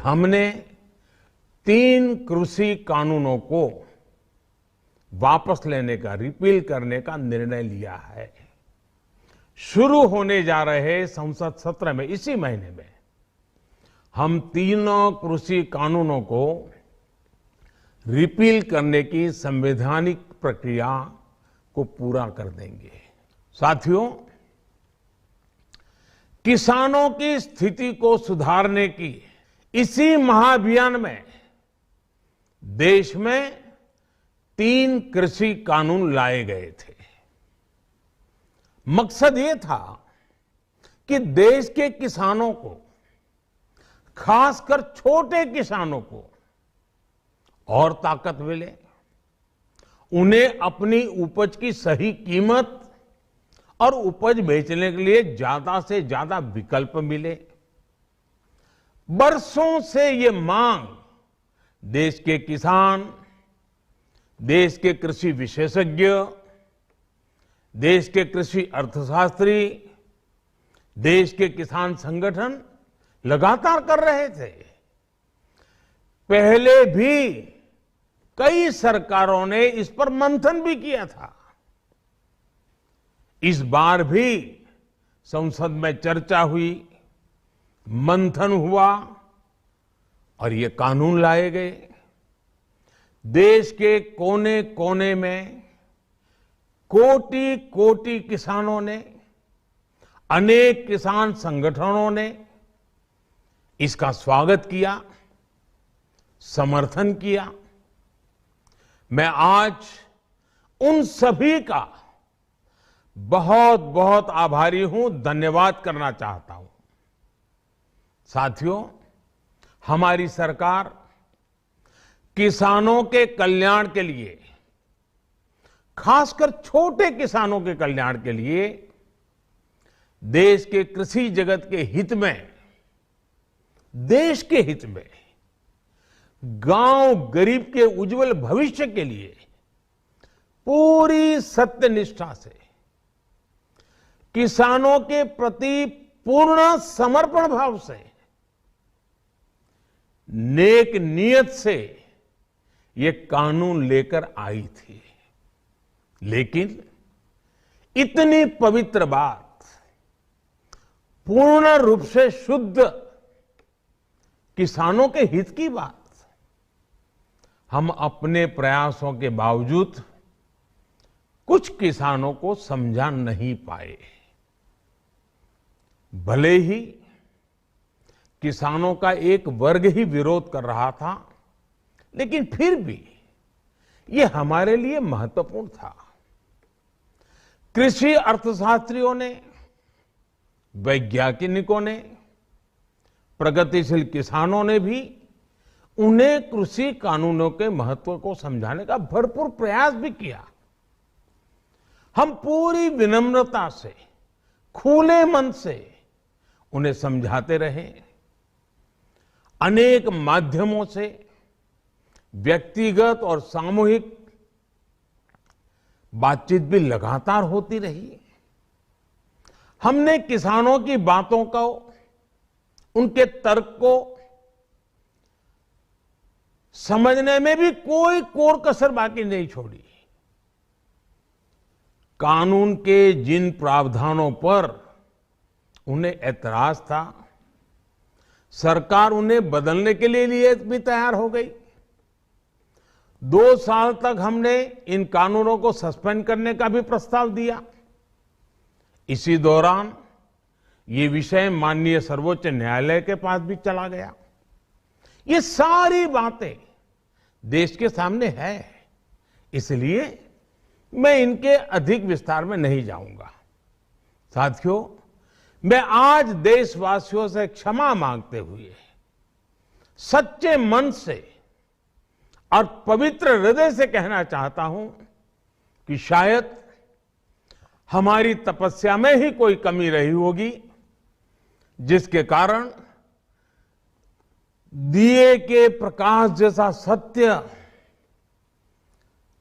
हमने 3 कृषि कानूनों को वापस लेने का, रिपील करने का निर्णय लिया है। शुरू होने जा रहे संसद सत्र में, इसी महीने में, हम तीनों कृषि कानूनों को रिपील करने की संवैधानिक प्रक्रिया को पूरा कर देंगे। साथियों, किसानों की स्थिति को सुधारने की इसी महाअभियान में देश में 3 कृषि कानून लाए गए थे। मकसद ये था कि देश के किसानों को, खासकर छोटे किसानों को और ताकत मिले, उन्हें अपनी उपज की सही कीमत और उपज बेचने के लिए ज्यादा से ज्यादा विकल्प मिले। बरसों से ये मांग देश के किसान, देश के कृषि विशेषज्ञ, देश के कृषि अर्थशास्त्री, देश के किसान संगठन लगातार कर रहे थे। पहले भी कई सरकारों ने इस पर मंथन भी किया था। इस बार भी संसद में चर्चा हुई, मंथन हुआ और ये कानून लाए गए। देश के कोने कोने में कोटि कोटि किसानों ने, अनेक किसान संगठनों ने इसका स्वागत किया, समर्थन किया। मैं आज उन सभी का बहुत बहुत आभारी हूं, धन्यवाद करना चाहता हूं। साथियों, हमारी सरकार किसानों के कल्याण के लिए, खासकर छोटे किसानों के कल्याण के लिए, देश के कृषि जगत के हित में, देश के हित में, गांव गरीब के उज्जवल भविष्य के लिए पूरी सत्यनिष्ठा से, किसानों के प्रति पूर्ण समर्पण भाव से, नेक नियत से ये कानून लेकर आई थी। लेकिन इतनी पवित्र बात, पूर्ण रूप से शुद्ध किसानों के हित की बात, हम अपने प्रयासों के बावजूद कुछ किसानों को समझा नहीं पाए। भले ही किसानों का एक वर्ग ही विरोध कर रहा था, लेकिन फिर भी ये हमारे लिए महत्वपूर्ण था। कृषि अर्थशास्त्रियों ने, वैज्ञानिकों ने, प्रगतिशील किसानों ने भी उन्हें कृषि कानूनों के महत्व को समझाने का भरपूर प्रयास भी किया। हम पूरी विनम्रता से, खुले मन से उन्हें समझाते रहे। अनेक माध्यमों से व्यक्तिगत और सामूहिक बातचीत भी लगातार होती रही। हमने किसानों की बातों को, उनके तर्क को समझने में भी कोई कोर कसर बाकी नहीं छोड़ी। कानून के जिन प्रावधानों पर उन्हें ऐतराज था, सरकार उन्हें बदलने के लिए भी तैयार हो गई। 2 साल तक हमने इन कानूनों को सस्पेंड करने का भी प्रस्ताव दिया। इसी दौरान ये विषय माननीय सर्वोच्च न्यायालय के पास भी चला गया। ये सारी बातें देश के सामने है, इसलिए मैं इनके अधिक विस्तार में नहीं जाऊंगा। साथियों, मैं आज देशवासियों से क्षमा मांगते हुए सच्चे मन से और पवित्र हृदय से कहना चाहता हूं कि शायद हमारी तपस्या में ही कोई कमी रही होगी, जिसके कारण दिए के प्रकाश जैसा सत्य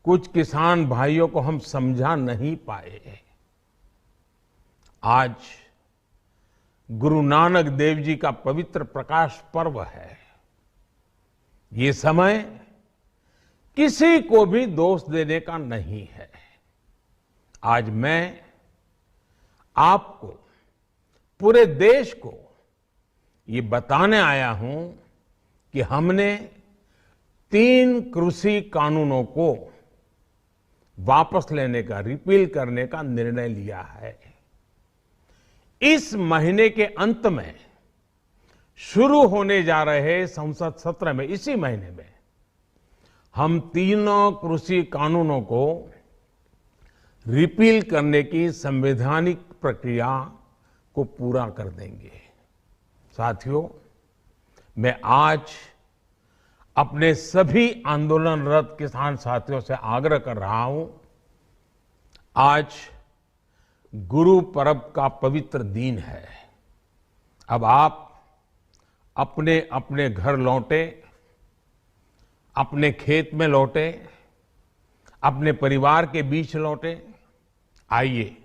कुछ किसान भाइयों को हम समझा नहीं पाए। आज गुरु नानक देव जी का पवित्र प्रकाश पर्व है। ये समय किसी को भी दोष देने का नहीं है। आज मैं आपको, पूरे देश को ये बताने आया हूं कि हमने 3 कृषि कानूनों को वापस लेने का, रिपील करने का निर्णय लिया है। इस महीने के अंत में शुरू होने जा रहे संसद सत्र में, इसी महीने में, हम तीनों कृषि कानूनों को रिपील करने की संवैधानिक प्रक्रिया को पूरा कर देंगे। साथियों, मैं आज अपने सभी आंदोलनरत किसान साथियों से आग्रह कर रहा हूं, आज गुरु पर्व का पवित्र दिन है। अब आप अपने अपने घर लौटे, अपने खेत में लौटे, अपने परिवार के बीच लौटे। आइए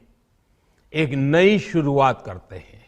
एक नई शुरुआत करते हैं।